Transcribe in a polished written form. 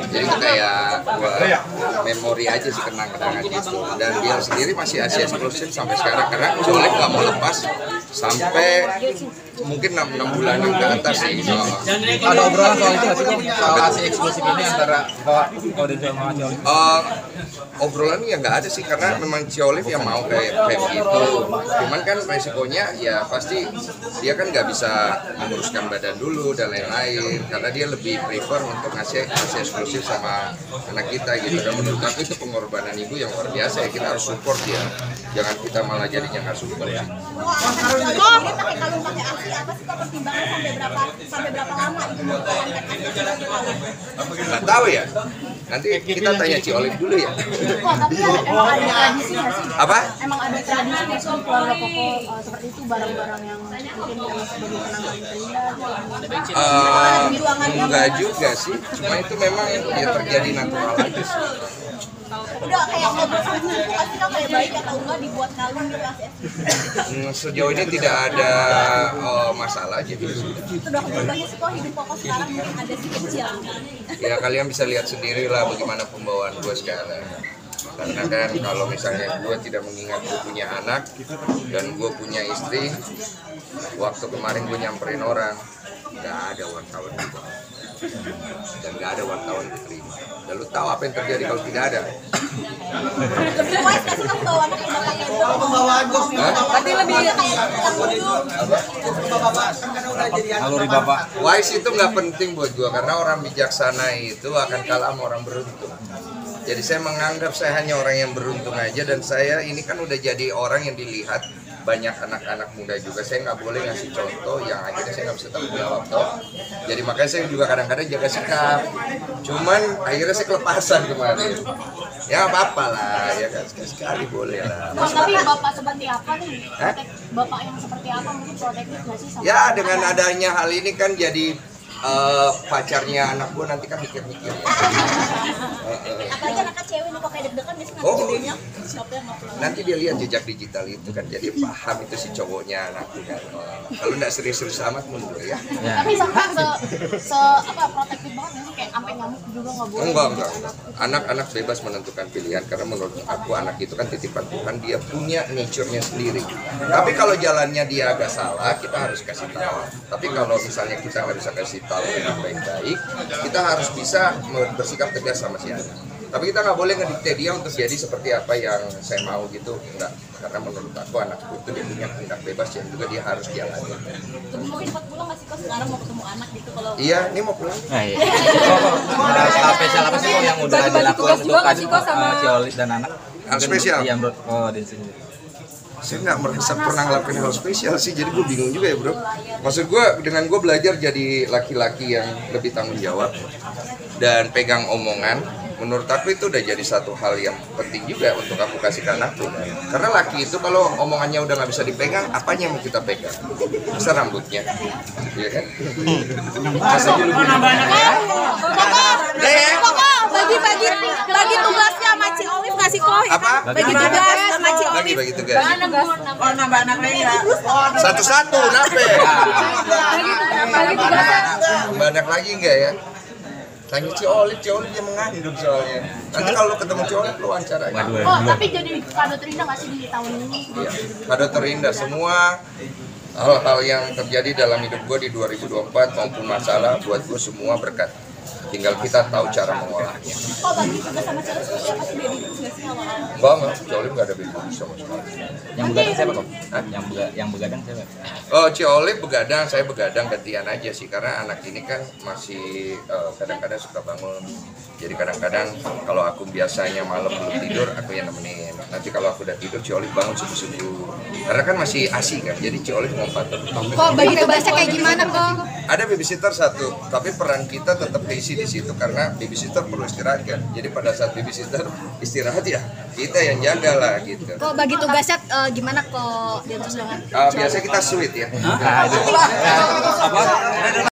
Jadi itu kayak memori aja sih, kenang-kenangan gitu. Dan dia sendiri masih Asia eksklusif sampai sekarang karena Colek nggak mau lepas sampai mungkin 6 bulanan ke atas sih. Ada obrolan soal itu nggak sih, soal Asia eksklusif ini antara Odin sama Ciolif? Obrolannya ya nggak ada sih, karena memang Ciolif yang mau kayak gitu. Cuman kan resikonya ya pasti dia kan nggak bisa menguruskan badan dulu dan lain-lain, karena dia lebih prefer untuk ngasih eksklusif sama anak kita gitu. Dan menurut aku itu pengorbanan ibu yang luar biasa ya, kita harus support dia. Jangan kita malah jadinya nggak support ya. Kalau pakai ASI apa sih kok pertimbangannya sampai berapa lama itu mempertahankan ASI? Nggak tahu ya. Nanti kita tanya Ciolif dulu ya. Tapi emang ada tradisi nggak sih? Apa? Emang ada tradisi nggak sih keluarga Koko seperti itu, barang-barang yang mungkin yang sebagai penampilan terindah? Enggak juga sih, cuma itu memang ya terjadi natural aja sih. Udah kayak ngobrol sama ibu pasti kan kayak baik atau enggak dibuat kalung gitu ASI? Sejauh ini tidak ada masalah aja gitu. Sudah berubahnya sih kok hidup Koko sekarang mungkin ada si kecil. Ya kalian bisa lihat sendiri lah bagaimana pembawaan gue sekarang. Karena kan kalau misalnya gue tidak mengingat gue punya anak dan gue punya istri, waktu kemarin gue nyamperin orang, nggak ada wartawan juga, dan nggak ada wartawan diterima. Dan lu tahu apa yang terjadi kalau tidak ada? Lebih wise kasih kamu bawa anak yang bakal kayak Pembawaan gue berarti lebih naluri bapak. Wise itu nggak penting buat gue, karena orang bijaksana itu akan kalah sama orang beruntung. Jadi saya menganggap saya hanya orang yang beruntung aja, dan saya ini kan udah jadi orang yang dilihat banyak anak-anak muda juga. Saya nggak boleh ngasih contoh yang akhirnya saya nggak bisa tanggung jawab toh. Jadi makanya saya juga kadang-kadang jaga sikap. Cuman akhirnya saya kelepasan kemarin. Ya apa-apa lah, ya kan sekali boleh lah. tapi bapak seperti apa nih? Bapak yang seperti apa mungkin protektif nggak sih sama? Ya dengan adanya hal ini kan jadi pacarnya anak gue nanti kan mikir-mikir. Apalagi anak cewek nih kok kayak deg-degan biasanya nanti Oh. gedenya siapa yang ngupload? Nanti dia lihat jejak digital itu kan, jadi paham itu si cowoknya anakku kan. Kalau nggak serius-serius amat mundur ya. Tapi sampai se apa protektif banget nggak sih, kayak sampai nyamuk juga nggak boleh? Enggak. Anak-anak bebas menentukan pilihan, karena menurut aku anak itu kan titipan Tuhan, dia punya nature-nya sendiri. Tapi kalau jalannya dia agak salah, kita harus kasih tahu. Tapi kalau misalnya kita nggak bisa kasih tahu dengan baik-baik, kita harus bisa bersikap tegas sama si anak. Tapi kita nggak boleh ngedikte dia untuk jadi seperti apa yang saya mau gitu, enggak. Karena menurut aku anakku itu dia punya kehendak bebas yang juga dia harus jalani. Mungkin sempat pulang nggak sih kok sekarang mau ketemu anak gitu kalau? Iya, ini mau pulang. Nah, iya. Hal spesial apa sih kok yang udah dilakukan untuk Ciolif dan anak? Hal spesial? Iya, menurut Odin sendiri. Saya nggak merasa pernah ngelakuin hal spesial sih, jadi gue bingung juga ya bro. Maksud gue dengan gue belajar jadi laki-laki yang lebih tanggung jawab dan pegang omongan, menurut aku itu udah jadi satu hal yang penting juga untuk aku kasih ke anakku. Karena laki itu kalau omongannya udah nggak bisa dipegang, apanya yang mau kita pegang? Masa rambutnya, iya kan? Masa dulu Bagi tugasnya sama Ci Olive ngasih kok ya apa? kan? Bagi tugas sama Ci Olive. Bagi tugas. Oh nambah anak lagi ya? Satu-satu, nape? Bagi tugasnya. Banyak lagi enggak ya? Tanya Ciolif dia mengandung soalnya. Nanti kalau lu ketemu Ciolif lu wawancara aja. Oh tapi jadi kado terindah nggak sih di tahun ini? Iya, kado terindah semua hal-hal yang terjadi dalam hidup gue di 2024 maupun masalah buat gue semua berkat. Tinggal kita tahu cara mengolahnya. Oh bagi tugas sama Ci Olive seperti apa sih, baby terus nggak sih awal-awal? Enggak, Ciolif nggak ada beda sama sekali. Yang begadang siapa kok? Yang begadang siapa? Oh, Ciolif begadang, saya begadang gantian aja sih, karena anak ini kan masih kadang-kadang suka bangun. Jadi kadang-kadang kalau aku biasanya malam belum tidur, aku yang nemenin. Nanti kalau aku udah tidur, Ciolif bangun subuh-subuh. Karena kan masih ASI kan, jadi Ciolif mau pantau. Kok bagi tugasnya kayak gimana kok? Ada babysitter satu, tapi peran kita tetap keisi di situ karena babysitter perlu istirahat kan. Jadi pada saat babysitter istirahat ya kita yang jaga lah gitu. Kok bagi tugasnya gimana kok dia terus dengan? Biasanya kita sweet ya. Nah, itu. Apa?